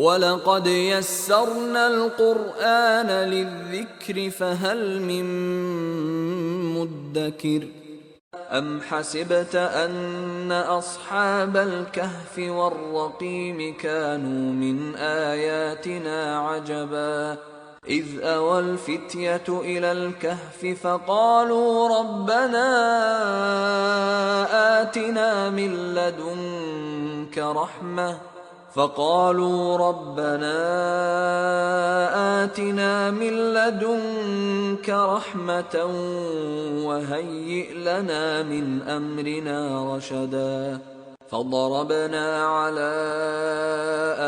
وَلَقَدْ يَسَّرْنَا الْقُرْآنَ لِلذِّكْرِ فَهَلْ مِن مُّدَّكِرٍ أَمْ حَسِبْتَ أَنَّ أَصْحَابَ الْكَهْفِ وَالرَّقِيمِ كَانُوا مِنْ آيَاتِنَا عَجَبًا إِذْ أَوَى الْفِتْيَةُ إِلَى الْكَهْفِ فَقَالُوا رَبَّنَا آتِنَا مِن لَّدُنكَ رَحْمَةً وَهَيِّئْ لَنَا مِنْ أَمْرِنَا رَشَدًا فَضَرَبْنَا عَلَىٰ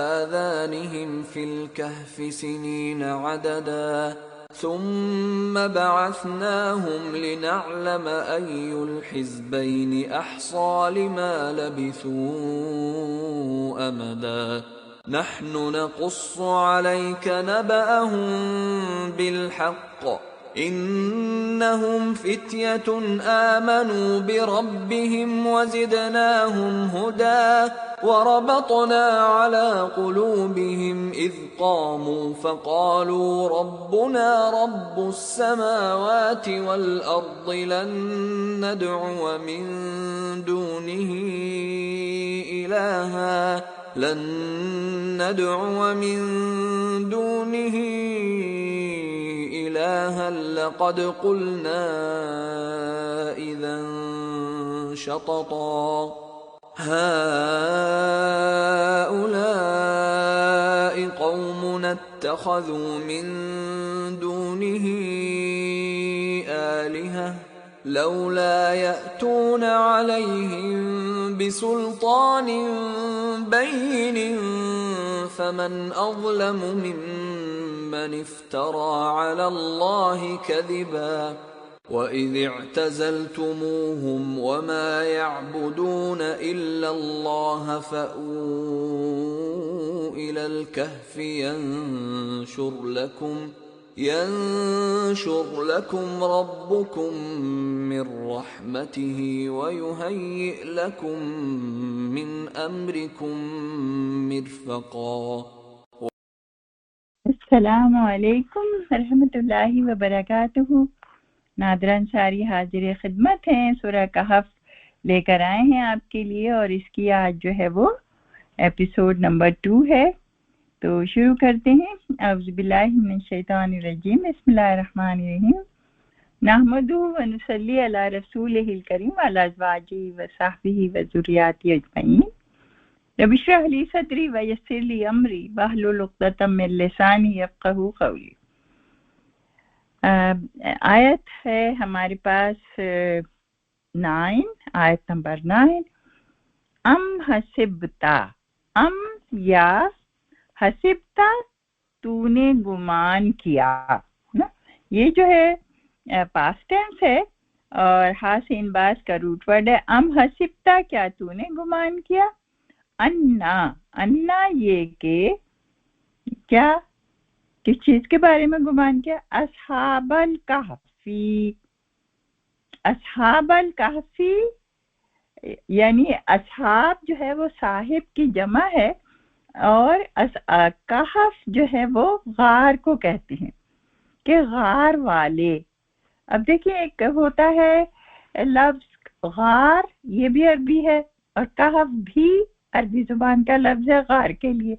آذَانِهِمْ فِي الْكَهْفِ سِنِينَ عَدَدًا ثُمَّ بَعَثْنَاهُمْ لِنَعْلَمَ أَيُّ الْحِزْبَيْنِ أَحْصَىٰ لِمَا لَبِثُوا أَمَدًا نَحْنُ نَقُصُّ عَلَيْكَ نَبَأَهُم بِالْحَقِّ إِنَّهُمْ فِتْيَةٌ آمَنُوا بِرَبِّهِمْ وَزِدْنَاهُمْ هُدًى وَرَبَطْنَا عَلَىٰ قُلُوبِهِمْ إِذْ قَامُوا فَقَالُوا رَبُّنَا رَبُّ السَّمَاوَاتِ وَالْأَرْضِ لَن نَّدْعُوَ مِن دُونِهِ إِلَٰهًا لَّقَدْ قُلْنَا إِذًا شَطَطًا هَٰؤُلَاءِ قَوْمُنَا اتَّخَذُوا مِن دُونِهِ آلِهَةً لَّوْلَا يَأْتُونَ عَلَيْهِم بِسُلْطَانٍ بَيِّنٍ فَمَنْ أَظْلَمُ مِمَّنِ افْتَرَىٰ عَلَى اللَّهِ كَذِبًا وَإِذِ اعْتَزَلْتُمُوهُمْ وَمَا يَعْبُدُونَ إِلَّا اللَّهَ فَأْوُوا إِلَى الْكَهْفِ يَنشُرْ لَكُمْ رَبُّكُم مِّن رَّحْمَتِهِ وَيُهَيِّئْ لَكُم مِّنْ أَمْرِكُم مِّرْفَقًا السلام علیکم ورحمۃ اللہ وبرکاتہ۔ نادران ساری حاضر خدمت ہیں، سورہ کہف لے کر آئے ہیں آپ کے لیے، اور اس کی آج جو ہے وہ ایپیسوڈ نمبر 2 ہے۔ تو شروع کرتے ہیں۔ اعوذ باللہ من الشیطان الرجیم، بسم اللہ الرحمن الرحیم۔ نحمدہ ونصلی علی رسولہ الکریم وعلی ازواجہ وصحبہ وذریاتہ اجمعین۔ رب اشرح لی صدری ویسر لی امری واحلل عقدۃ من لسانی یفقہوا قولی۔ آیت ہے ہمارے پاس 9، آیت نمبر 9۔ ام حسبتا، ام یا حسبتا تو نے گمان کیا نا، یہ جو ہے پاسٹ ٹینس ہے اور ہا سے ان باس کا روٹ ورڈ ہے۔ ام حسبتا، کیا تو نے گمان کیا، انا یہ کہ کیا، کس چیز کے بارے میں گمان کیا، اصحاب الکہفی، اصحاب الکہفی یعنی اصحاب جو ہے وہ صاحب کی جمع ہے، اور کہف جو ہے وہ غار کو کہتے ہیں کہ غار والے۔ اب دیکھیں، ایک ہوتا ہے لفظ غار، یہ بھی عربی ہے، اور کہف بھی عربی زبان کا لفظ ہے غار کے لیے،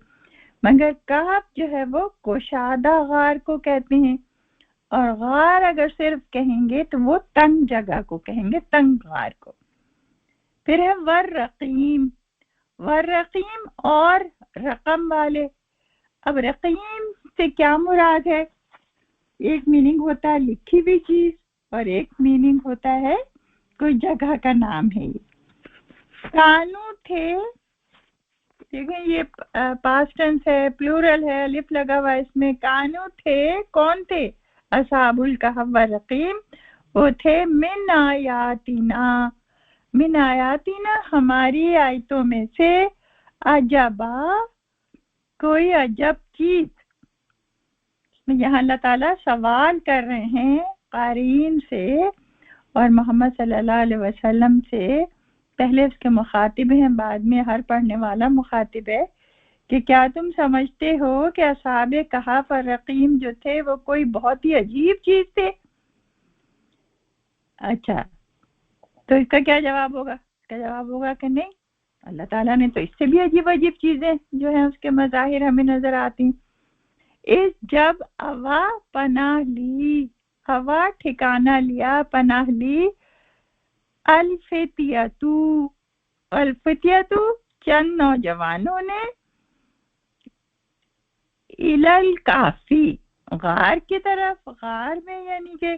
مگر کہف جو ہے وہ کشادہ غار کو کہتے ہیں، اور غار اگر صرف کہیں گے تو وہ تنگ جگہ کو کہیں گے، تنگ غار کو۔ پھر ہے والرقیم، والرقیم اور رقم والے۔ اب رقیم سے کیا مراد ہے؟ ایک میننگ ہوتا ہے لکھی ہوئی چیز، اور ایک میننگ ہوتا ہے کوئی جگہ کا نام ہے۔ کانو تھے، دیکھیں یہ پاسٹ ٹینس ہے، پلورل ہے، الف لگا ہوا اس میں۔ کانو تھے، کون تھے؟ اصحاب الکہف والرقیم، وہ تھے من آیاتنا، من آیاتنا ہماری آیتوں میں سے، عجبا کوئی عجب چیز۔ یہاں اللہ تعالیٰ سوال کر رہے ہیں قارئین سے اور محمد صلی اللہ علیہ وسلم سے، پہلے اس کے مخاطب ہیں، بعد میں ہر پڑھنے والا مخاطب ہے، کہ کیا تم سمجھتے ہو کہ اصحاب کہف اور رقیم جو تھے وہ کوئی بہت ہی عجیب چیز تھے؟ اچھا، تو اس کا کیا جواب ہوگا؟ اس کا جواب ہوگا کہ نہیں، اللہ تعالیٰ نے تو اس سے بھی عجیب عجیب چیزیں جو ہیں اس کے مظاہر ہمیں نظر آتی. اس جب ہوا پناہ لی، ہوا ٹھکانہ لیا، پناہ لی، الفتیتو، الفتیتو چند نوجوانوں نے، الالکافی غار کی طرف، غار میں یعنی کہ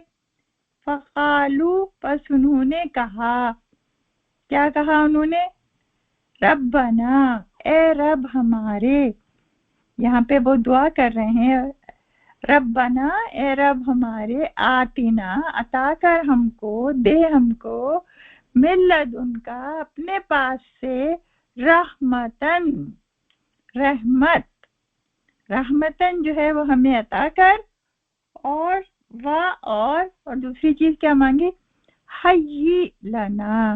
فقالو پس انہوں نے کہا، کیا کہا انہوں نے؟ ربنا اے رب ہمارے، یہاں پہ وہ دعا کر رہے ہیں، ربنا اے رب ہمارے، آتنا عطا کر ہم کو، دے ہم کو، من لدن کا اپنے پاس سے، رحمتن رحمت، رحمتن جو ہے وہ ہمیں عطا کر، اور اور دوسری چیز کیا مانگی؟ حیی لنا،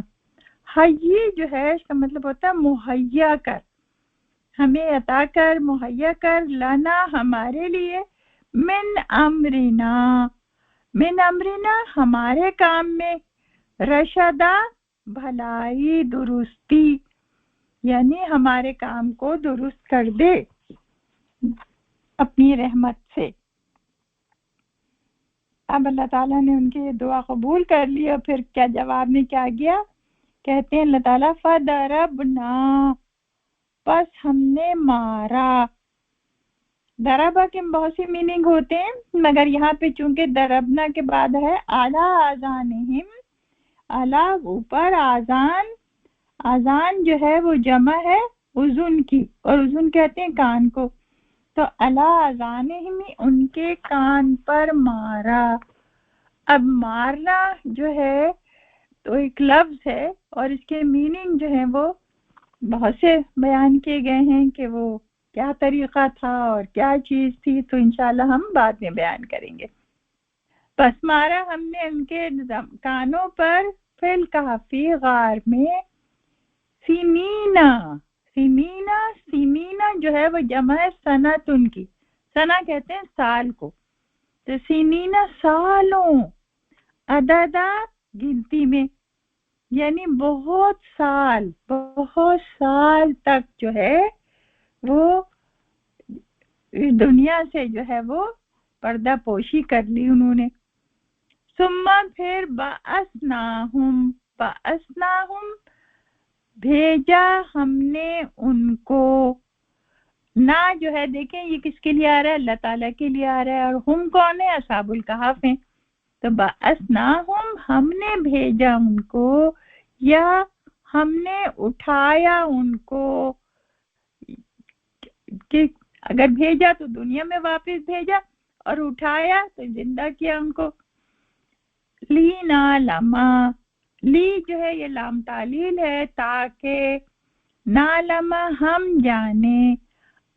حیی جو ہے اس کا مطلب ہوتا ہے مہیا کر، ہمیں عطا کر، مہیا کر، لنا ہمارے لیے، من امرنا، من امرنا ہمارے کام میں، رشدا بھلائی، درستی، یعنی ہمارے کام کو درست کر دے اپنی رحمت سے. اب اللہ تعالیٰ نے ان کی یہ دعا قبول کر لی، اور پھر کیا جواب میں کیا گیا؟ کہتے ہیں اللہ تعالیٰ فَضَرَبْنَا، پس ہم نے مارا. دربا کے بہت سی میننگ ہوتے ہیں، مگر یہاں پہ چونکہ دربنا کے بعد ہے اعلیٰ آذانہم، اعلیٰ اوپر، آذان، آذان جو ہے وہ جمع ہے اذن کی، اور اذن کہتے ہیں کان کو، تو اعلیٰ آذانہم ان کے کان پر مارا. اب مارنا جو ہے تو ایک لفظ ہے، اور اس کے میننگ جو ہیں وہ بہت سے بیان کیے گئے ہیں کہ وہ کیا طریقہ تھا اور کیا چیز تھی، تو انشاءاللہ ہم بعد میں بیان کریں گے. پس مارا ہم نے ان کے کانوں پر، فی الکہفی غار میں، سنینا، سنینا، سنینا جو ہے وہ جمع ہے سنت ان کی، سنہ کہتے ہیں سال کو، تو سنینا سالوں، عددہ گنتی میں، یعنی بہت سال، بہت سال تک جو ہے وہ دنیا سے جو ہے وہ پردہ پوشی کر لی انہوں نے. ثم پھر بعثناہم، بعثناہم بھیجا ہم نے ان کو. نہ جو ہے دیکھیں یہ کس کے لیے آ رہا ہے؟ اللہ تعالیٰ کے لیے آ رہا ہے، اور ہم کون ہیں؟ اصحاب الکہف ہیں. تو بعثناہم ہم نے بھیجا ان کو، یا ہم نے اٹھایا ان کو، کہ اگر بھیجا تو دنیا میں واپس بھیجا، اور اٹھایا تو زندہ کیا ان کو. لینا لما، لی جو ہے یہ لام تعلیل ہے، تاکہ نالما ہم جانے،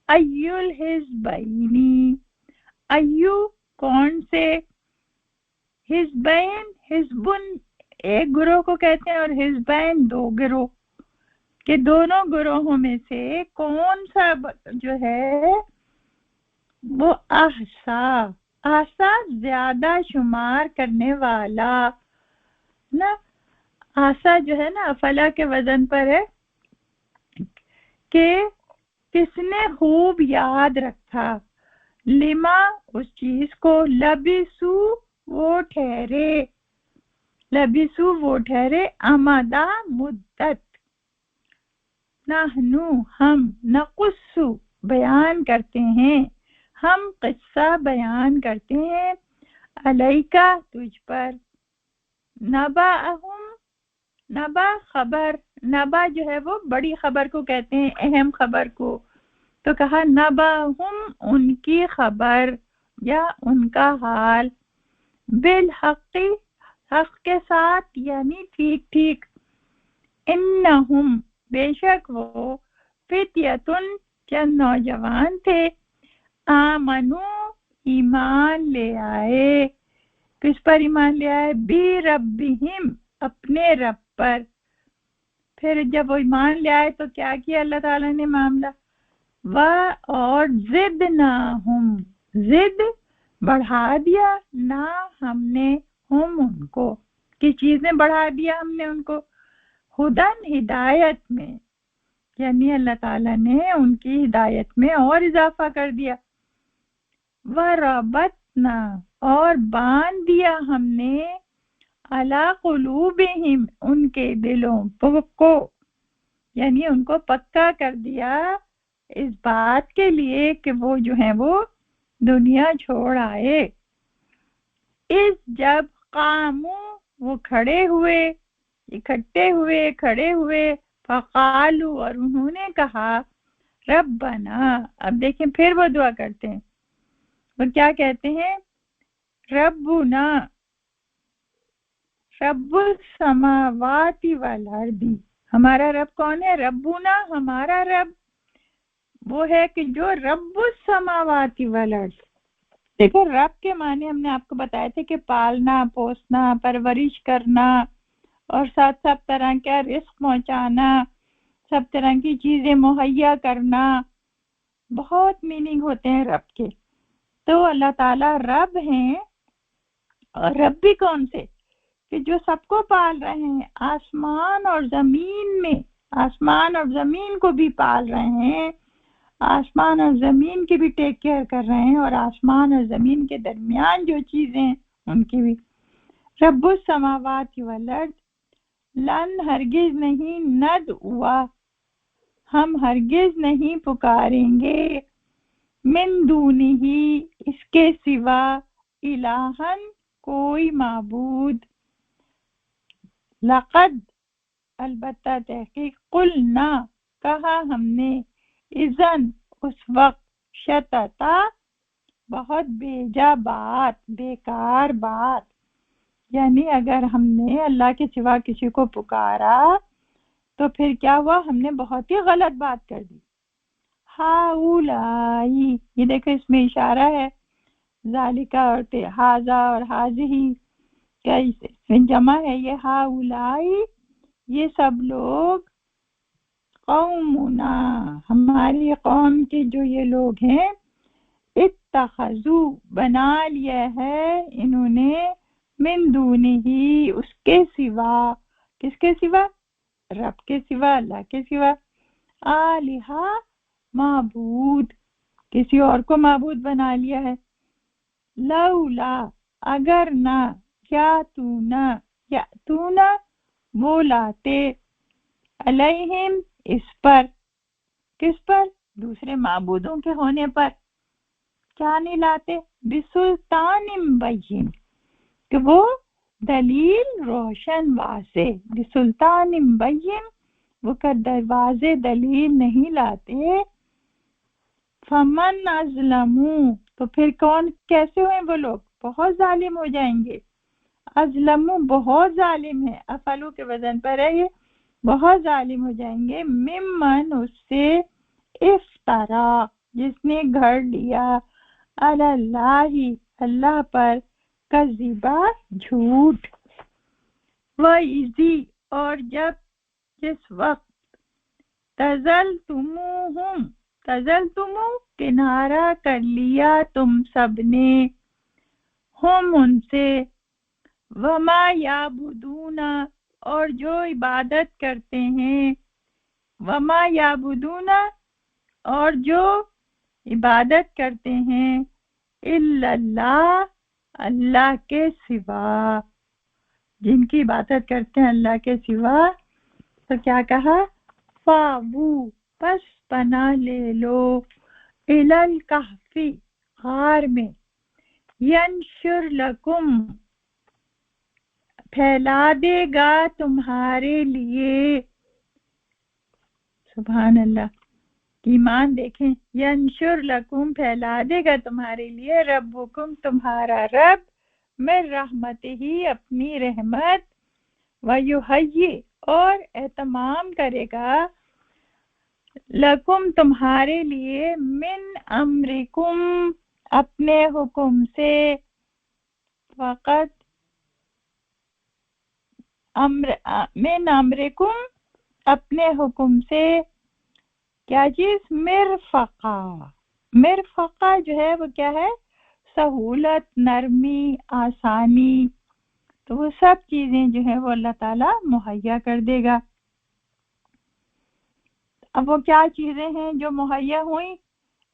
ایو الحزبینی، ایو کون سے، حزبین، حزبن ایک گروہ کو کہتے ہیں، اور حزبین دو گروہ، کہ دونوں گروہوں میں سے کون سا جو ہے وہ احسا، احسا زیادہ شمار کرنے والا نا. احسا جو ہے نا افلا کے وزن پر ہے، کہ کس نے خوب یاد رکھا، لما اس چیز کو، لبسو وہ ٹھہرے، لبسو وہ ٹھہرے، امدا مدت، نحنو ہم، نقصو بیان کرتے ہیں، ہم قصہ بیان کرتے ہیں، علیکا تجھ پر، نباہم، نبا خبر، نبا جو ہے وہ بڑی خبر کو کہتے ہیں، اہم خبر کو، تو کہا نباہم ان کی خبر یا ان کا حال، بالحق حق کے ساتھ یعنی ٹھیک ٹھیک، انہم بے شک وہ، فتیتن چند نوجوان تھے، آمنو ایمان لے آئے، کس پر ایمان لے آئے؟ بی ربہم اپنے رب پر. پھر جب وہ ایمان لے آئے تو کیا کیا اللہ تعالیٰ نے معاملہ؟ और जिद ना हम, जिद बढ़ा दिया ना हमने, हम उनको, किस चीज में बढ़ा दिया हमने उनको, हुदन हिदायत में, यानी अल्लाह ताला ने उनकी हिदायत में और इजाफा कर दिया। वरबतना, और बांध दिया हमने, अला कुलूबिहिम, उनके दिलों को, यानी उनको पक्का कर दिया इस बात के लिए कि वो जो है वो दुनिया छोड़ आए। इस जब कामू, वो खड़े हुए, इकट्ठे हुए, खड़े हुए, फकालू, और उन्होंने कहा, रब्बना, अब देखें फिर वो दुआ करते हैं, वो क्या कहते हैं, रब्बुना रब्बुस समावाति वल अर्दी, हमारा रब कौन है, रब्बुना, हमारा रब वो है कि जो रब्बुस समावाति वल अर्द। देखो रब के माने हमने आपको बताए थे कि पालना, पोसना, परवरिश करना, और साथ सब तरह का रिस्क पहुंचाना, सब तरह की चीजें मुहैया करना, बहुत मीनिंग होते हैं रब के। तो अल्लाह ताला रब हैं, और रब भी कौन से, कि जो सबको पाल रहे हैं, आसमान और जमीन में, आसमान और जमीन को भी पाल रहे हैं, आसमान और जमीन की भी टेक केयर कर रहे हैं, और आसमान और जमीन के दरमियान जो चीजें हैं उनकी भी। रब्बुस समावाति वल अर्द, लन हरगिज नहीं, नद हुआ, हम हरगिज नहीं पुकारेंगे, मिन दूनिही, इसके सिवा, इलाहन, कोई माबूद, लक़द, अलबत्ता तहकीक, कुलना, कहा हमने, इज़न, उस वक्त, शतता, बहुत बेजा बात, बेकार बात, यानी अगर हमने अल्लाह के सिवा किसी को पुकारा तो फिर क्या हुआ, हमने बहुत ही गलत बात कर दी। हाउलाई, ये देखो इसमें इशारा है, जालिका और हाजा और हाजिही क्या इसमें जमा है, ये हाउलाई, ये सब लोग, कौमुना, हमारी कौम के जो ये लोग हैं, इत्तखजू, बना लिया है इन्होंने, मिन दूनिही, उसके सिवा, किसके सिवा, रब के सिवा, अल्लाह के सिवा, आलिहा, माबूद, किसी और को माबूद बना लिया है। लौला, अगर ना, या तू ना, वो लाते, अलैहिम, इस पर, किस पर, दूसरे माबूदों के होने पर, क्या नहीं लाते, बिसुल्तानिम बय्यिन, कि वो दलील रोशन वाज़े, बिसुल्तानिम बय्यिन, वो कर दरवाजे दलील नहीं लाते। फमन अज़लमू, तो फिर कौन, कैसे हुए वो लोग, बहुत जालिम हो जाएंगे। अज़लमू, बहुत जालिम है, अफलू के वजन पर है ये, बहुत जालिम हो जाएंगे, मिम्मन, उससे, इफ्तरा, जिसने घर लिया, अलल्लाही, अल्लाह पर, कज़िबा, झूठ, वइज़ी, और जब, जिस वक्त, तज़लतुमूहुम, तज़लतुमू, किनारा कर लिया तुम सबने, हम उनसे, वमा याबुदूना, और जो इबादत करते हैं, वमा याबुदूना, और जो इबादत करते हैं, इल्लल्लाह, अल्लाह के सिवा, जिनकी इबादत करते हैं अल्लाह के सिवा, तो क्या कहा, फावू, बस पनाह ले लो, इलल कहफी, गार में, यंशुर लकुम, फैला देगा तुम्हारे लिए, सुभान अल्लाह, ईमान देखें, यंशुर लकुम, फैला देगा तुम्हारे लिए, रब्बुकुम, तुम्हारा रब, मिन रहमतिही, अपनी रहमत, वयुहय्यि, और एहतमाम करेगा, लकुम, तुम्हारे लिए, मिन अम्रिकुम, अपने हुक्म से, वक़त, मिन अम्रिकुम, अपने हुक्म से, क्या चीज? मिरफका। मिरफका जो है वो क्या है? सहूलत, नरमी, आसानी। तो वो सब चीजें जो है वो अल्लाह ताला मुहैया कर देगा। अब वो क्या चीजें हैं जो मुहैया हुई,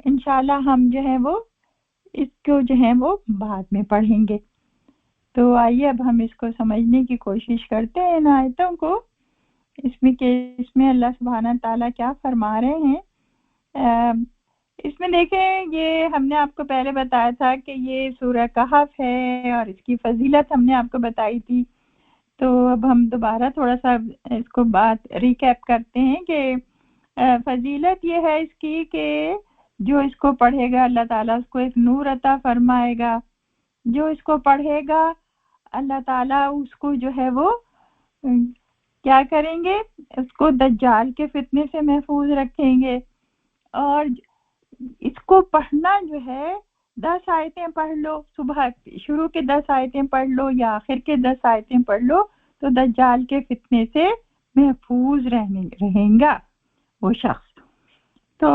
इंशाल्लाह हम जो है वो इसको जो है वो बाद में पढ़ेंगे। तो आइए अब हम इसको समझने की कोशिश करते हैं इन आयतों को। इसमें अल्लाह सुब्हाना ताला क्या फरमा रहे हैं। इसमें देखें, ये हमने आपको पहले बताया था कि ये सूरह कहफ है और इसकी फजीलत हमने आपको बताई थी। तो अब हम दोबारा थोड़ा सा इसको बात रिकैप करते हैं कि फजीलत ये है इसकी कि जो इसको पढ़ेगा अल्लाह ताला उसको एक नूर अता फरमाएगा। जो इसको पढ़ेगा अल्लाह ताला उसको जो है वो क्या करेंगे, उसको दज्जाल के फितने से महफूज रखेंगे। और इसको पढ़ना जो है 10 आयतें पढ़ लो, सुबह शुरू के 10 आयतें पढ़ लो या आखिर के 10 आयतें पढ़ लो, तो दज्जाल के फितने से महफूज रहेगा वो शख्स। तो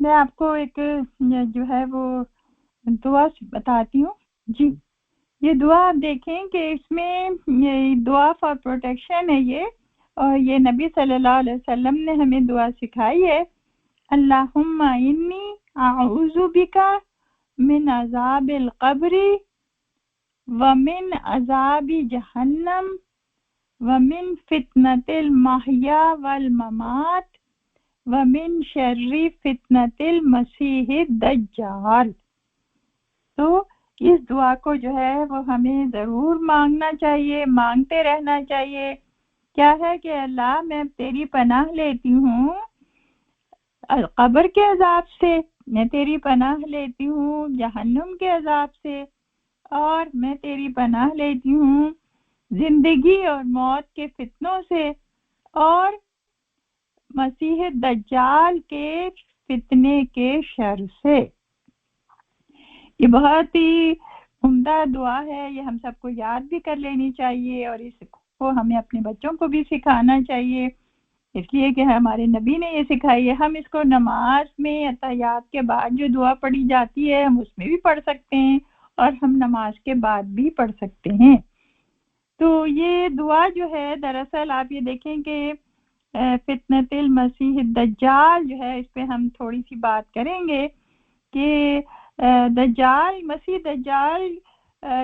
मैं आपको एक जो है वो दुआ बताती हूँ जी। ये दुआ आप देखें कि इसमें ये दुआ फॉर प्रोटेक्शन है ये, और ये नबी सल्लल्लाहु अलैहि वसल्लम ने हमें दुआ सिखाई है। अल्लाहुम्मा इन्नी अऊज़ु बिका मिन अज़ाबिल क़ब्रि व मिन अज़ाबि जहन्नम व मिन फितनतिल महया वल ममात व मिन शर्रि फितनतिल मसीहिद दज्जाल। तो इस दुआ को जो है वो हमें जरूर मांगना चाहिए, मांगते रहना चाहिए। क्या है कि अल्लाह मैं तेरी पनाह लेती हूँ कब्र के अजाब से, मैं तेरी पनाह लेती हूँ जहन्नुम के अजाब से, और मैं तेरी पनाह लेती हूँ जिंदगी और मौत के फितनों से, और मसीह दज्जाल के फितने के शर से। ये बहुत ही उम्दा दुआ है, ये हम सबको याद भी कर लेनी चाहिए और इसको हमें अपने बच्चों को भी सिखाना चाहिए, इसलिए कि हमारे नबी ने ये सिखाई है। हम इसको नमाज में अतहियात के बाद जो दुआ पढ़ी जाती है हम उसमें भी पढ़ सकते हैं और हम नमाज के बाद भी पढ़ सकते हैं। तो ये दुआ जो है दरअसल आप ये देखें कि फितनतिल मसीह दज्जाल जो है, इस पे हम थोड़ी सी बात करेंगे कि दज्जाल, मसीह दज्जाल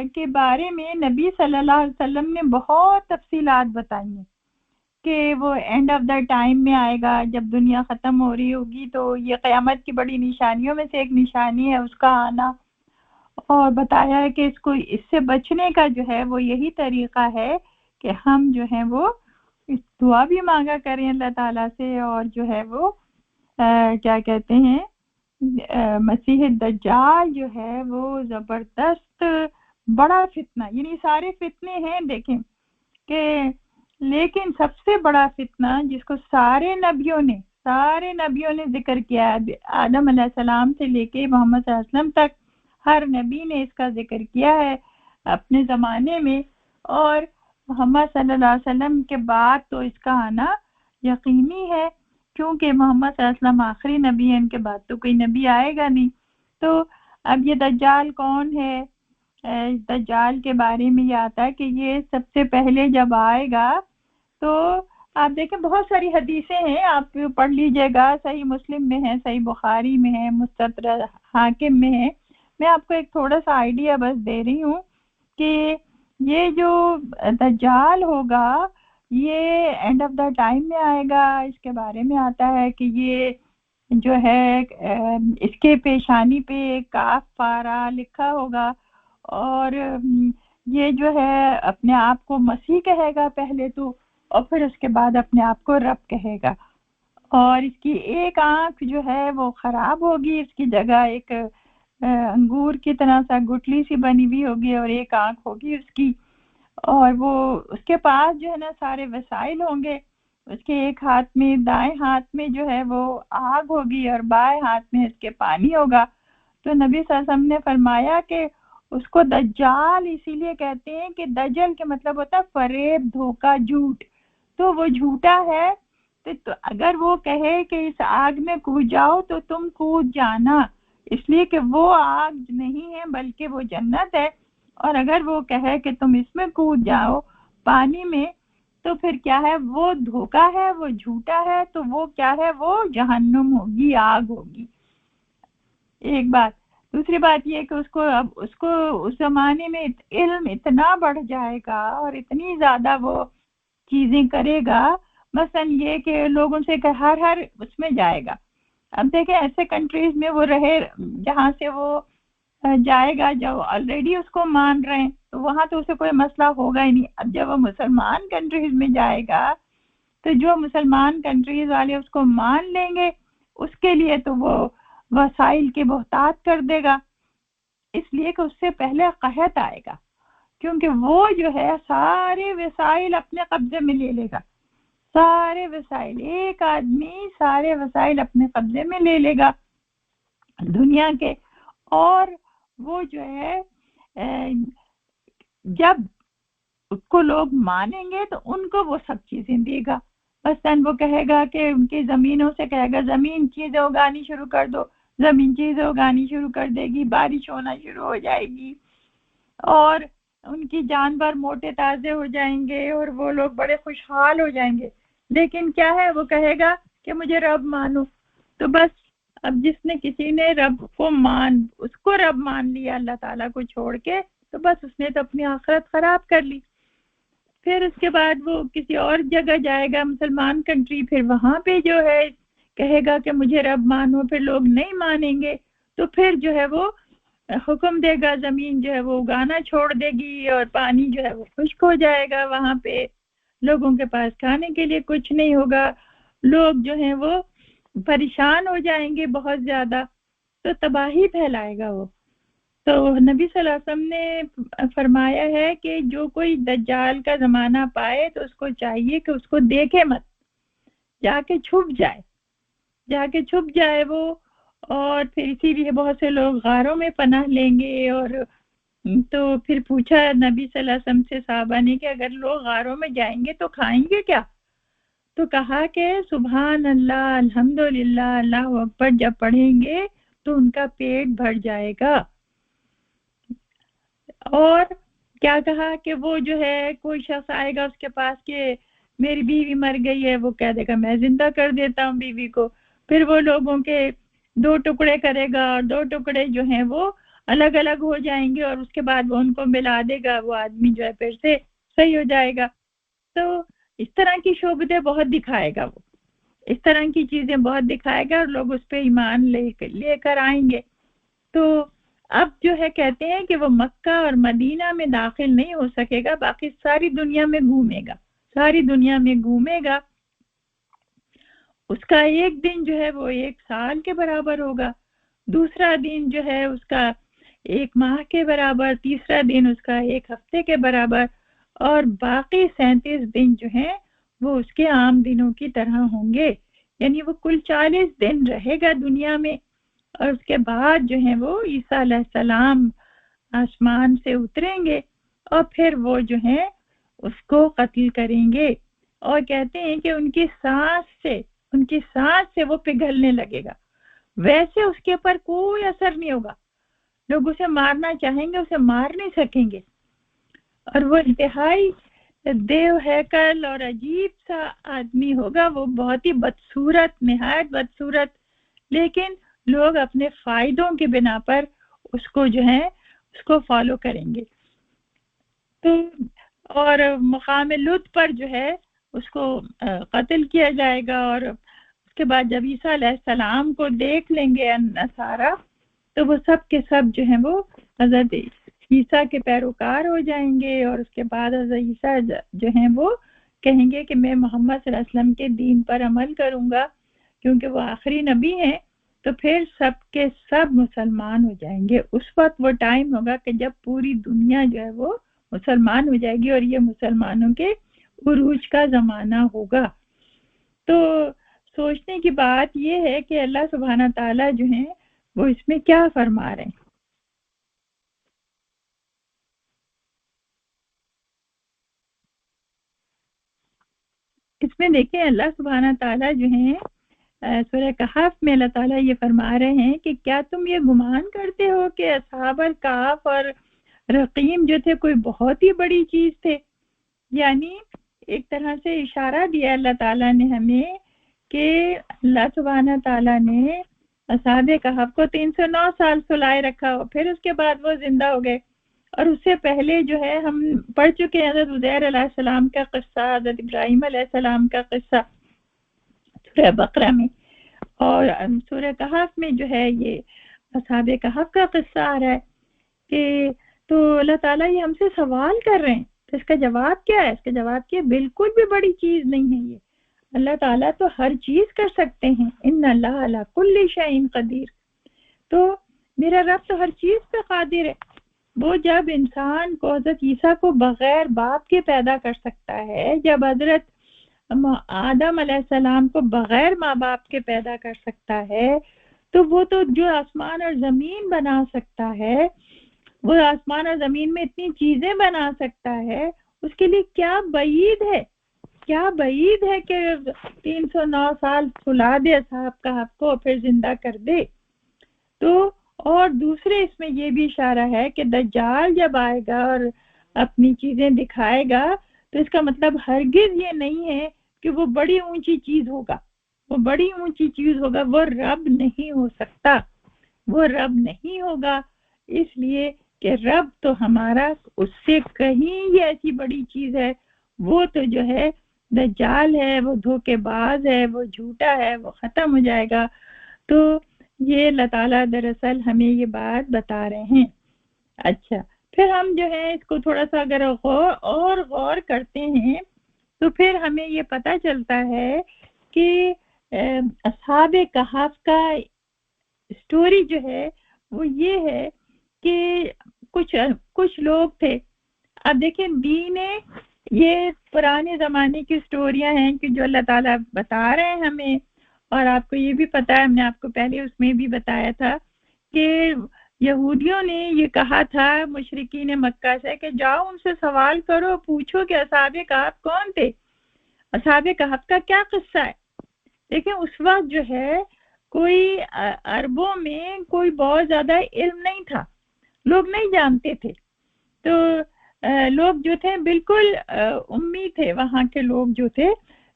के बारे में नबी सल्लल्लाहु अलैहि वसल्लम ने बहुत तफसीलात बताई हैं कि वो एंड ऑफ द टाइम में आएगा, जब दुनिया ख़त्म हो रही होगी। तो ये क़यामत की बड़ी निशानियों में से एक निशानी है उसका आना, और बताया है कि इसको, इससे बचने का जो है वो यही तरीका है कि हम जो है वो इस दुआ भी मांगा करें अल्लाह ताला से, और जो है वो क्या कहते हैं, मसीह दज्जाल जो है वो जबरदस्त बड़ा फितना, यानी सारे फितने हैं देखें कि, लेकिन सबसे बड़ा फितना जिसको सारे नबियों ने जिक्र किया है, आदम अलैहिस्सलाम से लेके मोहम्मद सल्लल्लाहु अलैहि वसल्लम तक हर नबी ने इसका जिक्र किया है अपने ज़माने में, और मोहम्मद सल्लल्लाहु अलैहि वसल्लम के बाद तो इसका आना यकीनी है, क्योंकि मोहम्मद सल्लल्लाहु अलैहि वसल्लम आखिरी नबी है, इनके बाद तो कोई नबी आएगा नहीं। तो अब ये दज्जाल कौन है, दज्जाल के बारे में ये आता है कि ये सबसे पहले जब आएगा तो आप देखें बहुत सारी हदीसें हैं, आप पढ़ लीजिएगा, सही मुस्लिम में है, सही बुखारी में है, मुस्तदरक हाकिम में है। मैं आपको एक थोड़ा सा आइडिया बस दे रही हूँ कि ये जो दज्जाल होगा ये एंड ऑफ द टाइम में आएगा। इसके बारे में आता है कि ये जो है इसके पेशानी पे काफ फारा लिखा होगा, और ये जो है अपने आप को मसीह कहेगा पहले तो, और फिर उसके बाद अपने आप को रब कहेगा, और इसकी एक आंख जो है वो खराब होगी, इसकी जगह एक अंगूर की तरह सा गुठली सी बनी हुई होगी और एक आंख होगी उसकी, और वो उसके पास जो है ना सारे वसाइल होंगे। उसके एक हाथ में, दाएं हाथ में जो है वो आग होगी और बाएं हाथ में इसके पानी होगा। तो नबी सल्लल्लाहु अलैहि वसल्लम ने फरमाया कि उसको दज्जाल इसीलिए कहते हैं कि दजल के मतलब होता है फरेब, धोखा, झूठ। तो वो झूठा है, तो अगर वो कहे कि इस आग में कूद जाओ तो तुम कूद जाना, इसलिए कि वो आग नहीं है बल्कि वो जन्नत है। और अगर वो कहे कि तुम इसमें कूद जाओ पानी में, तो फिर क्या है, वो धोखा है, वो झूठा है, तो वो क्या है, वो जहन्नुम होगी, आग होगी। एक बात। दूसरी बात ये कि उसको उस जमाने में इल्म इतना बढ़ जाएगा और इतनी ज्यादा वो चीजें करेगा, मसलन ये कि लोगों से हर उसमें जाएगा। अब देखें ऐसे कंट्रीज में वो रहे जहाँ से वो जाएगा, जो ऑलरेडी उसको मान रहे हैं, तो वहां तो उसे कोई मसला होगा ही नहीं। अब जब वो मुसलमान कंट्रीज में जाएगा तो जो मुसलमान कंट्रीज वाले उसको मान लेंगे, उसके लिए तो वो वसाइल की बहुतात कर देगा, इसलिए कि उससे पहले कहत आएगा, क्योंकि वो जो है सारे वसाइल अपने कब्जे में ले लेगा। सारे वसाइल, एक आदमी सारे वसाइल अपने कब्जे में ले लेगा दुनिया के। और वो जो है जब उसको लोग मानेंगे तो उनको वो सब चीजें देगा। मसलन वो कहेगा कि उनकी जमीनों से कहेगा जमीन चीजें उगानी शुरू कर दो, जमीन चीजें उगानी शुरू कर देगी, बारिश होना शुरू हो जाएगी और उनकी जानवर मोटे ताजे हो जाएंगे और वो लोग बड़े खुशहाल हो जाएंगे। लेकिन क्या है, वो कहेगा कि मुझे रब मानो। तो बस अब जिसने किसी ने रब को उसको रब मान लिया अल्लाह ताला को छोड़ के, तो बस उसने तो अपनी आखिरत खराब कर ली। फिर उसके बाद वो किसी और जगह जाएगा, मुसलमान कंट्री, फिर वहां पे जो है कहेगा कि मुझे रब मानो, फिर लोग नहीं मानेंगे, तो फिर जो है वो हुक्म देगा, जमीन जो है वो उगाना छोड़ देगी और पानी जो है वो खुश्क हो जाएगा, वहां पे लोगों के पास खाने के लिए कुछ नहीं होगा, लोग जो हैं वो परेशान हो जाएंगे बहुत ज्यादा, तो तबाही फैलाएगा वो। तो नबी सल्लल्लाहु अलैहि वसल्लम ने फरमाया है कि जो कोई दज्जाल का जमाना पाए तो उसको चाहिए कि उसको देखे मत, जाके छुप जाए वो। और फिर इसीलिए बहुत से लोग गारों में पनाह लेंगे। और तो फिर पूछा नबी सल्लल्लाहु अलैहि वसल्लम से साहबा ने कि अगर लोग गारों में जाएंगे तो खाएंगे क्या? तो कहा कि सुभान अल्लाह, अल्हम्दुलिल्लाह, अल्लाह अकबर जब पढ़ेंगे तो उनका पेट भर जाएगा। और क्या कहा कि वो जो है कोई शख्स आएगा उसके पास कि मेरी बीवी मर गई है, वो कह देगा मैं जिंदा कर देता हूँ बीवी को। फिर वो लोगों के 2 टुकड़े करेगा और 2 टुकड़े जो हैं वो अलग अलग हो जाएंगे और उसके बाद वो उनको मिला देगा, वो आदमी जो है फिर से सही हो जाएगा। तो इस तरह की शोबतें बहुत दिखाएगा वो, इस तरह की चीजें बहुत दिखाएगा और लोग उस पर ईमान लेकर आएंगे। तो अब जो है कहते हैं कि वो मक्का और मदीना में दाखिल नहीं हो सकेगा, बाकी सारी दुनिया में घूमेगा, सारी दुनिया में घूमेगा। उसका एक दिन जो है वो 1 साल के बराबर होगा, दूसरा दिन जो है उसका 1 माह के बराबर, तीसरा दिन उसका 1 हफ्ते के बराबर, और बाकी 37 दिन जो हैं वो उसके आम दिनों की तरह होंगे। यानी वो कुल 40 दिन रहेगा दुनिया में। और उसके बाद जो है वो ईसा अलैहिस्सलाम आसमान से उतरेंगे और फिर वो जो है उसको कत्ल करेंगे। और कहते हैं कि उनकी सांस से वो पिघलने लगेगा, वैसे उसके ऊपर कोई असर नहीं होगा। लोग उसे मारना चाहेंगे, उसे मार नहीं सकेंगे। और वो इंतहाई देव हैकल और अजीब सा आदमी होगा, वो बहुत ही बदसूरत, निहायत बदसूरत, लेकिन लोग अपने फायदों के बिना पर उसको जो है उसको फॉलो करेंगे। तो और मकाम लुत पर जो है उसको कत्ल किया जाएगा। और उसके बाद जब ईसा अलैहिस्सलाम को देख लेंगे नसारा, तो वो सब के सब जो है वो हजरत ईसा के पैरोकार हो जाएंगे। और उसके बाद हजरत ईसा जो है वो कहेंगे कि मैं मोहम्मद सल्लल्लाहु अलैहि वसल्लम के दीन पर अमल करूंगा, क्योंकि वो आखिरी नबी हैं। तो फिर सब के सब मुसलमान हो जाएंगे। उस वक्त वो टाइम होगा कि जब पूरी दुनिया जो है वो मुसलमान हो जाएगी और ये मुसलमानों के उरूज का जमाना होगा। तो सोचने की बात ये है कि अल्लाह सुब्हाना ताला जो है वो इसमें क्या फरमा रहे हैं। इस इसमें देखें अल्लाह सुब्हाना ताला जो है सूरह कहफ में अल्लाह ताला ये फरमा रहे हैं कि क्या तुम ये गुमान करते हो कि असहाबल कहफ और रकीम जो थे कोई बहुत ही बड़ी चीज थे। यानी एक तरह से इशारा दिया अल्लाह ताला ने हमें कि अल्लाह सुब्हाना ताला ने असहाबे कहफ को 309 साल सुलाए रखा, फिर उसके बाद वो जिंदा हो गए। और उससे पहले जो है हम पढ़ चुके हैं हज़रत उज़ैर अलैहिस्सलाम का किस्सा, हज़रत इब्राहीम अलैहिस्सलाम का किस्सा सूरह बकरा में, और सूरह कहफ में जो है ये असहाबे कहफ का किस्सा आ रहा है कि तो अल्लाह ताला ये हमसे सवाल कर रहे हैं। तो इसका जवाब क्या है? इसका जवाब क्या, बिल्कुल भी बड़ी चीज नहीं है ये। अल्लाह ताला तो हर चीज कर सकते हैं। इन्नल्लाह अला कुल्ली शैइन कदीर। तो मेरा रब तो हर चीज पे कादिर है। वो जब इंसान को, हजरत ईसा को बगैर बाप के पैदा कर सकता है, जब हजरत आदम अलैहिस्सलाम को बगैर माँ बाप के पैदा कर सकता है, तो वो तो जो आसमान और जमीन बना सकता है, वो आसमान और जमीन में इतनी चीजें बना सकता है, उसके लिए क्या बईद है, क्या बईद है कि 309 साल सुला दे साहब का आपको फिर जिंदा कर दे। तो और दूसरे इसमें ये भी इशारा है कि दज्जाल जब आएगा और अपनी चीजें दिखाएगा, तो इसका मतलब हरगिज ये नहीं है कि वो बड़ी ऊंची चीज होगा, वो बड़ी ऊंची चीज होगा, वो रब नहीं हो सकता, वो रब नहीं होगा। इसलिए कि रब तो हमारा उससे कहीं ऐसी बड़ी चीज है, वो तो जो है दज्जाल है, वो धोखेबाज है, वो झूठा है, वो खत्म हो जाएगा। तो ये अल्लाह ताला दरअसल हमें ये बात बता रहे हैं। अच्छा, फिर हम जो है इसको थोड़ा सा अगर गौर करते हैं तो फिर हमें ये पता चलता है कि असहाबे कहफ का स्टोरी जो है वो ये है कि कुछ लोग थे। अब देखिए दीन ये पुराने जमाने की स्टोरियां हैं कि जो अल्लाह ताला बता रहे हैं हमें, और आपको ये भी पता है, हमने आपको पहले उसमें भी बताया था कि यहूदियों ने ये कहा था मुशरिकीन मक्का से कि जाओ उनसे सवाल करो, पूछो कि असहाबे कहफ कौन थे, असहाबे कहफ का क्या किस्सा है। देखिए उस वक्त जो है कोई अरबों में कोई बहुत ज्यादा इल्म नहीं था, लोग नहीं जानते थे। तो लोग जो थे बिल्कुल उम्मी थे, वहाँ के लोग जो थे,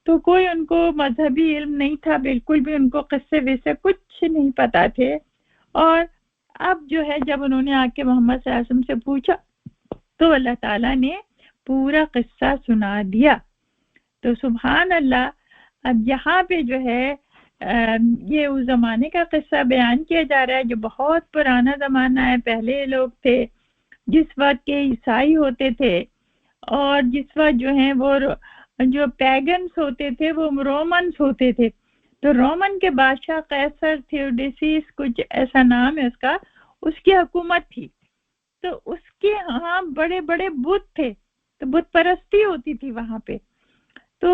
तो कोई उनको मजहबी इल्म नहीं था, बिल्कुल भी उनको किस्से वैसे कुछ नहीं पता थे। और अब जो है जब उन्होंने आके मोहम्मद सल्लल्लाहु अलैहि वसल्लम से पूछा तो अल्लाह ताला ने पूरा किस्सा सुना दिया। तो सुभान अल्लाह, अब यहाँ पे जो है ये उस जमाने का किस्सा बयान किया जा रहा है जो बहुत पुराना जमाना है। पहले लोग थे जिस वक्त के ईसाई होते थे, और जिस वक्त जो है वो जो पैगन्स होते थे वो रोमन्स होते थे। तो रोमन के बादशाह कैसर थियोडिसिस कुछ ऐसा नाम है उसका, उसकी हुकूमत थी। तो उसके यहाँ बड़े बड़े बुत थे, तो बुत परस्ती होती थी वहां पे। तो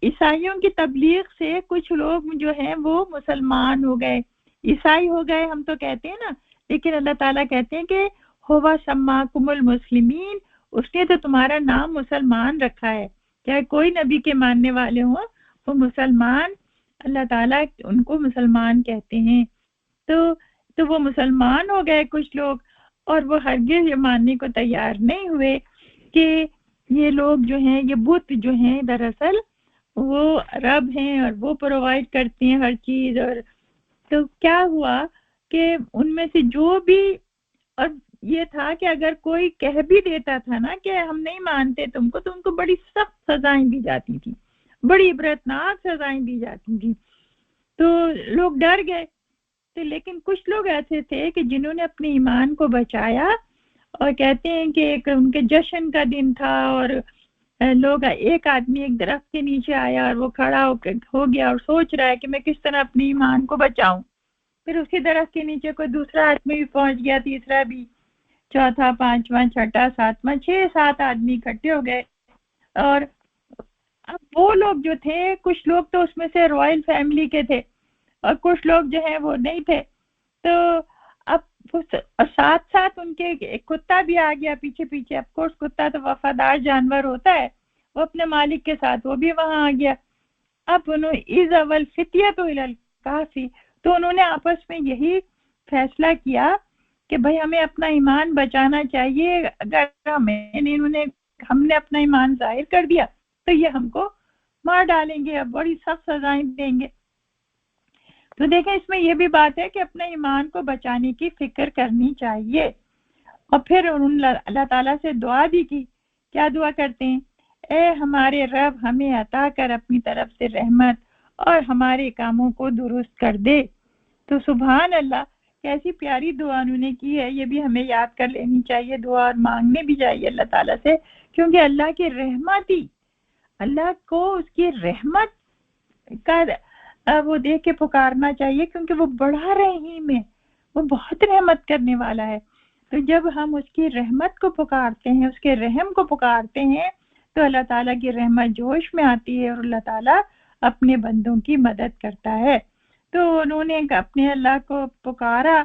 ईसाइयों की तबलीग से कुछ लोग जो हैं वो मुसलमान हो गए, ईसाई हो गए हम तो कहते हैं ना, लेकिन अल्लाह ताला कहते हैं कि हुवा सम्माकुमुल मुस्लिमीन, उसने तो तुम्हारा नाम मुसलमान रखा है। चाहे कोई नबी के मानने वाले हों वो मुसलमान, अल्लाह ताला उनको मुसलमान कहते हैं। तो वो मुसलमान हो गए कुछ लोग, और वो हरगिज ये मानने को तैयार नहीं हुए कि ये लोग जो हैं, ये बुत जो हैं दरअसल वो रब हैं और वो प्रोवाइड करते हैं हर चीज। और तो क्या हुआ कि उनमें से जो भी, और ये था कि अगर कोई कह भी देता था ना कि हम नहीं मानते तुमको, तो उनको बड़ी सख्त सजाएं दी जाती थी, बड़ी इबरतनाक सजाएं दी जाती थी। तो लोग डर गए। तो लेकिन कुछ लोग ऐसे थे कि जिन्होंने अपने ईमान को बचाया, और कहते हैं कि एक उनके जश्न का दिन था, और लोग, एक आदमी एक दरख्त के नीचे आया और वो खड़ा हो गया और सोच रहा है कि मैं किस तरह अपने ईमान को बचाऊं। फिर उसी दरख्त के नीचे कोई दूसरा आदमी भी पहुंच गया, तीसरा भी, चौथा, पांचवा, छठा, सातवां, 6-7 आदमी इकट्ठे हो गए। और अब वो लोग जो थे, कुछ लोग तो उसमें से रॉयल फैमिली के थे और कुछ लोग जो है वो नहीं थे। तो अब साथ साथ उनके एक कुत्ता भी आ गया पीछे पीछे। ऑफ कोर्स कुत्ता तो वफादार जानवर होता है, وہ اپنے مالک کے ساتھ وہ بھی وہاں آ گیا. اب انہوں از اول فتیت کافی، تو انہوں نے آپس میں یہی فیصلہ کیا کہ بھائی ہمیں اپنا ایمان بچانا چاہیے، اگر ہم نے اپنا ایمان ظاہر کر دیا تو یہ ہم کو مار ڈالیں گے، اب بڑی سخت سزائیں دیں گے. تو دیکھیں اس میں یہ بھی بات ہے کہ اپنے ایمان کو بچانے کی فکر کرنی چاہیے. اور پھر اللہ تعالیٰ سے دعا بھی کی. کیا دعا کرتے ہیں؟ اے ہمارے رب ہمیں عطا کر اپنی طرف سے رحمت اور ہمارے کاموں کو درست کر دے. تو سبحان اللہ، کیسی پیاری دعا انہوں نے کی ہے. یہ بھی ہمیں یاد کر لینی چاہیے دعا، اور مانگنے بھی چاہیے اللہ تعالیٰ سے، کیونکہ اللہ کی رحمت ہی، اللہ کو اس کی رحمت کا وہ دیکھ کے پکارنا چاہیے، کیونکہ وہ بڑا رحیم ہے، وہ بہت رحمت کرنے والا ہے. تو جب ہم اس کی رحمت کو پکارتے ہیں، اس کے رحم کو پکارتے ہیں، تو اللہ تعالیٰ کی رحمت جوش میں آتی ہے اور اللہ تعالیٰ اپنے بندوں کی مدد کرتا ہے. تو انہوں نے اپنے اللہ کو پکارا،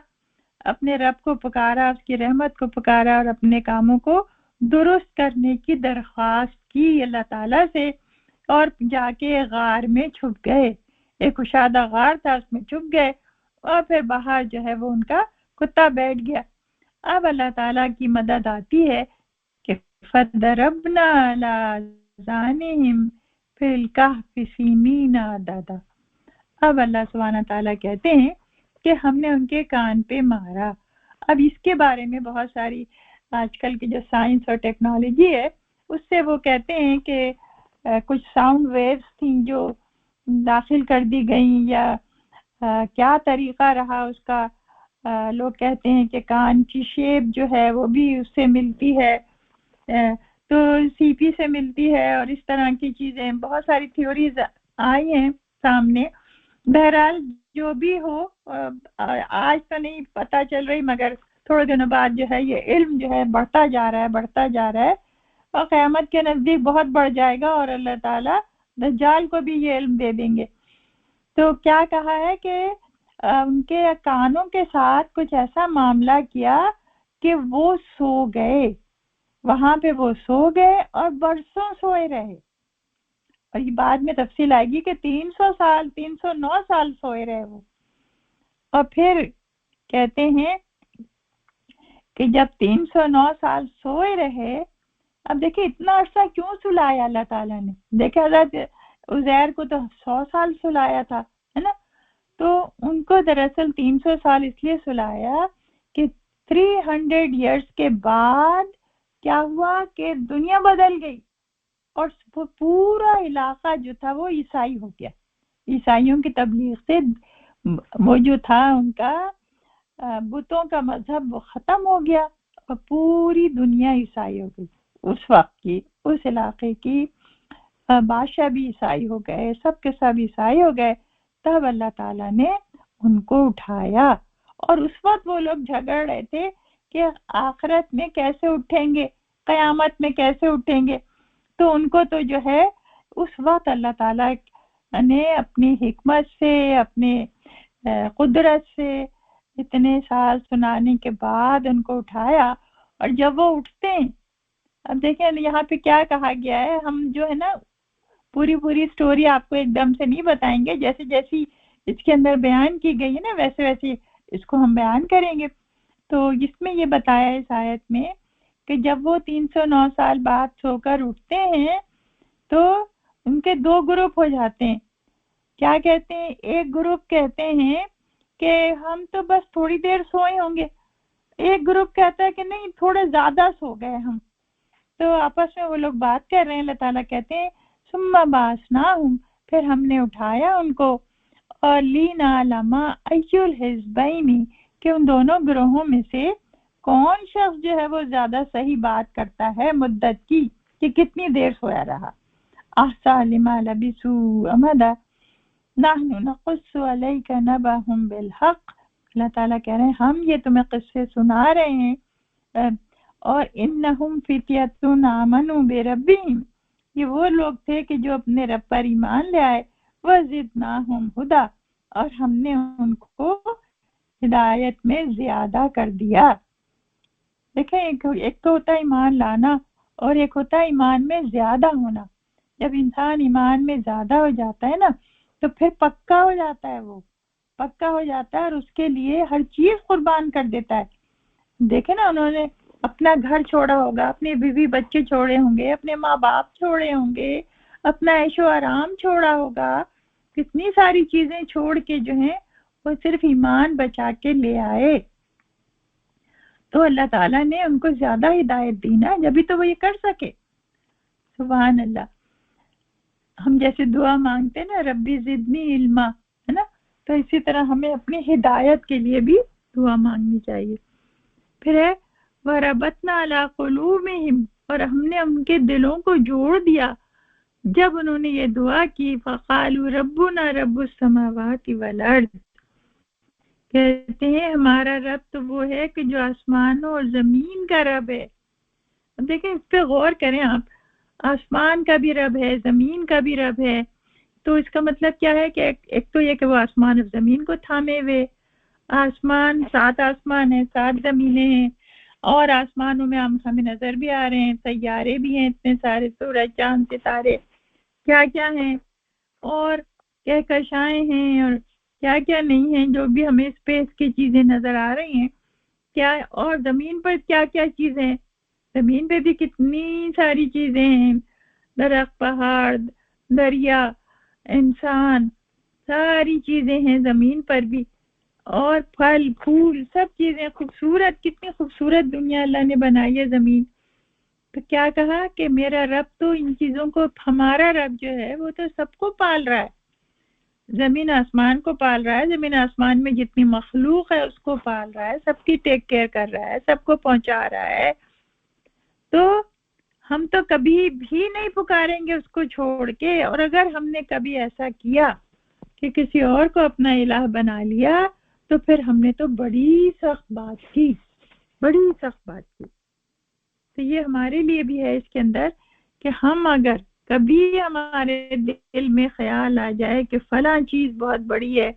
اپنے رب کو پکارا، اس کی رحمت کو پکارا اور اپنے کاموں کو درست کرنے کی درخواست کی اللہ تعالیٰ سے، اور جا کے غار میں چھپ گئے. ایک کشادہ غار تھا، اس میں چھپ گئے، اور پھر باہر جو ہے وہ ان کا کتا بیٹھ گیا. اب اللہ تعالیٰ کی مدد آتی ہے کہ فَضَرَبْنَا عَلَىٰ آذَانِهِمْ فِي الْكَهْفِ سِنِينَ عَدَدًا. اب اللہ سبحانہ تعالیٰ کہتے ہیں کہ ہم نے ان کے کان پہ مارا. اب اس کے بارے میں بہت ساری آج کل کی جو سائنس اور ٹیکنالوجی ہے، اس سے وہ کہتے ہیں کہ کچھ ساؤنڈ ویوز تھیں جو داخل کر دی گئیں، یا کیا طریقہ رہا اس کا. لوگ کہتے ہیں کہ کان کی شیپ جو ہے وہ بھی اس سے ملتی ہے، تو سی پی سے ملتی ہے، اور اس طرح کی چیزیں بہت ساری تھیوریز آئی ہیں سامنے. بہرحال جو بھی ہو، آج تو نہیں پتہ چل رہی، مگر تھوڑے دنوں بعد جو ہے یہ علم جو ہے بڑھتا جا رہا ہے، اور قیامت کے نزدیک بہت بڑھ جائے گا، اور اللہ تعالیٰ دجال کو بھی یہ علم دے دیں گے. تو کیا کہا ہے کہ ان کے کانوں کے ساتھ کچھ ایسا معاملہ کیا کہ وہ سو گئے، وہاں پہ وہ سو گئے اور برسوں سوئے رہے. اور یہ بعد میں تفصیل آئے گی کہ 309 سال سوئے رہے وہ. اور پھر کہتے ہیں کہ جب 309 سال سوئے رہے، اب دیکھیں اتنا عرصہ کیوں سلایا اللہ تعالیٰ نے. دیکھیں حضرت عزیر کو تو 100 سال سلایا تھا، ہے نا. تو ان کو دراصل 300 سال اس لیے سلایا کہ 300 ایئرس کے بعد کیا ہوا کہ دنیا بدل گئی، اور پورا علاقہ جو تھا وہ عیسائی ہو گیا. عیسائیوں کی تبلیغ سے وہ جو تھا ان کا بتوں کا مذہب وہ ختم ہو گیا، اور پوری دنیا عیسائی ہو گئی. اس وقت کی اس علاقے کی بادشاہ بھی عیسائی ہو گئے، سب کے سب عیسائی ہو گئے. تب اللہ تعالیٰ نے ان کو اٹھایا، اور اس وقت وہ لوگ جھگڑ رہے تھے کہ آخرت میں کیسے اٹھیں گے، قیامت میں کیسے اٹھیں گے. تو ان کو تو جو ہے اس وقت اللہ تعالیٰ نے اپنی حکمت سے، اپنے قدرت سے اتنے سال سنانے کے بعد ان کو اٹھایا. اور جب وہ اٹھتے ہیں، اب دیکھیں یہاں پہ کیا کہا گیا ہے، ہم جو ہے نا پوری سٹوری آپ کو ایک دم سے نہیں بتائیں گے، جیسے جیسی اس کے اندر بیان کی گئی ہے نا ویسے ویسے اس کو ہم بیان کریں گے. تو اس میں یہ بتایا ہے اس آیت میں کہ جب وہ 309 سال بعد سو کر اٹھتے ہیں تو ان کے 2 گروپ ہو جاتے ہیں. کیا کہتے ہیں؟ ایک گروپ کہتے ہیں کہ ہم تو بس تھوڑی دیر سوئے ہوں گے، ایک گروپ کہتا ہے کہ نہیں تھوڑے زیادہ سو گئے ہم. تو آپس میں وہ لوگ بات کر رہے ہیں. اللہ تعالیٰ کہتے ہیں ثم بعثناہم، پھر ہم نے اٹھایا ان کو، اور لنعلم ای الحزبین، کہ ان دونوں گروہوں میں سے کون شخص جو ہے وہ زیادہ صحیح بات کرتا ہے مدت کی، کہ کتنی دیر سویا رہا. احصیٰ لما لبثوا امدا نحن نقص علیک نبأہم بالحق. اللہ تعالیٰ کہہ رہے ہیں ہم یہ تمہیں قصے سنا رہے ہیں. اور انہم فتیۃ آمنوا بربہم، یہ وہ لوگ تھے کہ جو اپنے رب پر ایمان لے آئے. وزدناہم ہدی، اور ہم نے ان کو ہدایت میں زیادہ کر دیا. دیکھیں ایک تو ہوتا ہے ایمان لانا، اور ایک ہوتا ہے ایمان میں زیادہ ہونا. जब इंसान ईमान में ज्यादा हो जाता है ना तो फिर पक्का हो जाता है, वो पक्का हो जाता है और उसके लिए हर चीज कुर्बान कर देता है। देखे ना, उन्होंने अपना घर छोड़ा होगा, अपने बीवी बच्चे छोड़े होंगे, अपने माँ बाप छोड़े होंगे, अपना ऐशो आराम छोड़ा होगा, कितनी सारी चीजें छोड़ के जो है वो सिर्फ ईमान बचा के ले आए। तो अल्लाह ताला ने उनको ज्यादा हिदायत दी ना, जब तो वो ये कर सके। सुभान अल्लाह। हम जैसे दुआ मांगते हैं ना, रब्बी जिदनी इल्मा, है ना, तो इसी तरह हमें अपनी हिदायत के लिए भी दुआ मांगनी चाहिए। फिर है वरबतना अला कुलूबिहिम, और हमने उनके दिलों को जोड़ दिया जब उन्होंने ये दुआ की। फ़क़ालू रब्बुना रब्बुस समावाति वल अर्द, कहते हैं हमारा रब तो वो है कि जो आसमानों और जमीन का रब है। अब देखें, इस पे गौर करें आप, आसमान का भी रब है, जमीन का भी रब है, तो इसका मतलब क्या है कि एक तो ये कि वो आसमान और जमीन को थामे हुए, आसमान 7 आसमान है, 7 जमीनें हैं, और आसमानों में हम हमें नजर भी आ रहे हैं, सैयारे भी हैं, इतने सारे सूरज चांद सितारे क्या क्या हैं, और कहकशाएं हैं, और क्या क्या नहीं है, जो भी हमें स्पेस की चीजें नजर आ रही हैं क्या, और जमीन पर क्या क्या चीजें, जमीन पे भी कितनी सारी चीजें हैं, दरख्त, पहाड़, दरिया, इंसान, सारी चीजें हैं जमीन पर भी, और फल फूल सब चीजें खूबसूरत, कितनी खूबसूरत दुनिया अल्लाह ने बनाई है जमीन। तो क्या कहा कि मेरा रब तो इन चीजों को, हमारा रब जो है वो तो सबको पाल रहा है, जमीन आसमान को पाल रहा है, जमीन आसमान में जितनी मखलूक है उसको पाल रहा है, सबकी टेक केयर कर रहा है, सबको पहुंचा रहा है। तो हम तो कभी भी नहीं पुकारेंगे उसको छोड़ के, और अगर हमने कभी ऐसा किया कि किसी और को अपना इलाह बना लिया तो फिर हमने तो बड़ी सख्त बात की, बड़ी सख्त बात की। तो ये हमारे लिए भी है इसके अंदर कि हम अगर कभी हमारे दिल में ख्याल आ जाए कि फलां चीज बहुत बड़ी है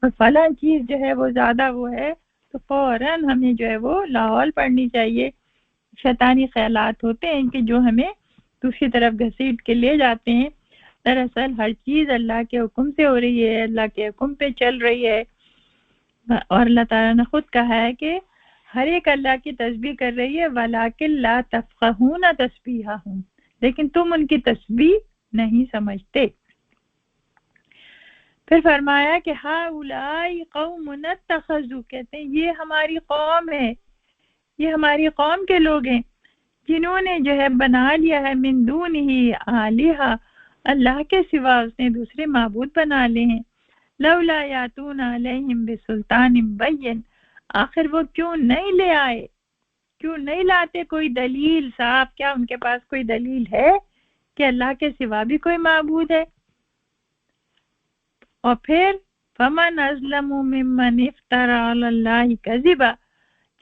और फलां चीज जो है वो ज्यादा वो है, तो फौरन हमें जो है वो लाहौल पढ़नी चाहिए। शैतानी ख्यालात होते हैं कि जो हमें दूसरी तरफ घसीट के ले जाते हैं। दरअसल हर चीज अल्लाह के हुक्म से हो रही है, अल्लाह के हुक्म पे चल रही है, और अल्लाह ताला ने खुद कहा है कि हर एक अल्लाह की तस्बीह कर रही है, वलाकिन ला तफ़क़हून तस्बीहहुम, लेकिन तुम उनकी तस्बीह नहीं समझते। फिर फरमाया कि हाउलाई कौमुन इत्तख़ज़ू, कहते हैं ये हमारी कौम है, ये हमारी कौम के लोग हैं जिन्होंने जो है बना लिया है मिन दूनिही आलिहा, अल्लाह के सिवा उसने दूसरे माबूद बना लिए हैं। लौला यातून अलैहिम बिसुल्तानिम बैयिन, आखिर वो क्यों नहीं ले आए, क्यों नहीं लाते कोई दलील साहब, क्या उनके पास कोई दलील है कि अल्लाह के सिवा भी कोई माबूद है। और फिर फमन अज़लमु मिम्मन इफ्तरा अलल्लाहि कज़िबा,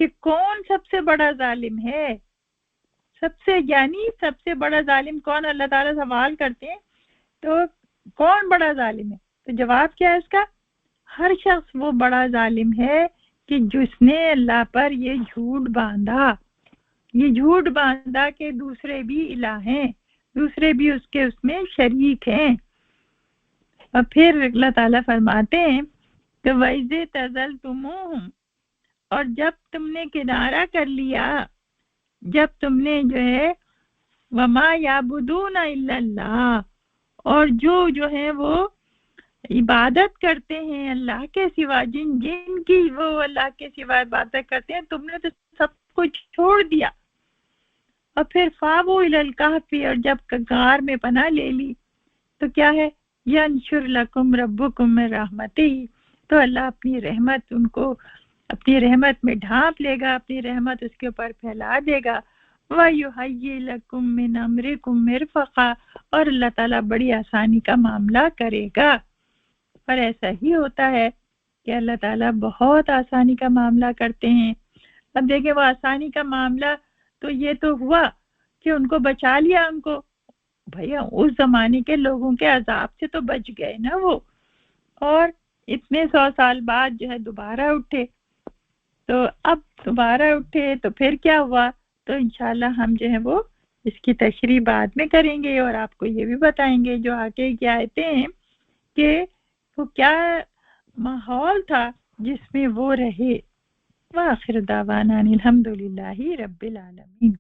कि कौन सबसे बड़ा जालिम है, सबसे यानी सबसे बड़ा जालिम कौन, अल्लाह ताला सवाल करते हैं तो कौन बड़ा जालिम है, तो जवाब क्या है इसका, हर शख्स वो बड़ा जालिम है कि जिसने अल्लाह पर ये झूठ बांधा, ये झूठ बांधा कि दूसरे भी इलाह हैं, दूसरे भी उसके उसमें शरीक हैं। और फिर अल्लाह ताला फरमाते हैं कि वैज़े तज़ल तुमुहुम, और जब तुमने किनारा कर लिया, जब तुमने जो है वमा याबुदूना इल्लल्लाह, और जो है वो इबादत करते हैं अल्लाह के सिवा, जिनकी वो अल्लाह के सिवा इबादत करते हैं, तुमने तो सब कुछ छोड़ दिया। और फिर फावो इलल कहफी, और जब गार में पनाह ले ली तो क्या है, यंशुर लकुम रब्बुकुम मिन रहमती, तो अल्लाह अपनी रहमत उनको अपनी रहमत में ढांप लेगा, अपनी रहमत उसके ऊपर फैला देगा। वयुहय्यि लकुम मिन अम्रिकुम मिरफक़ा, और अल्लाह ताला बड़ी आसानी का मामला करेगा। और ऐसा ही होता है कि अल्लाह ताला बहुत आसानी का मामला करते हैं। अब देखें, वो आसानी का मामला तो ये तो हुआ कि उनको बचा लिया, उनको भैया उस जमाने के लोगों के अजाब से तो बच गए ना वो, और इतने 100 साल बाद जो है दोबारा उठे। तो अब दोबारा उठे तो फिर क्या हुआ, तो इंशाल्लाह हम जो है वो اس کی تشریح بعد میں کریں گے، اور آپ کو یہ بھی بتائیں گے جو آگے کی آیتیں ہیں کہ وہ کیا ماحول تھا جس میں وہ رہے۔ وآخر دعوانا الحمدللہ رب العالمین۔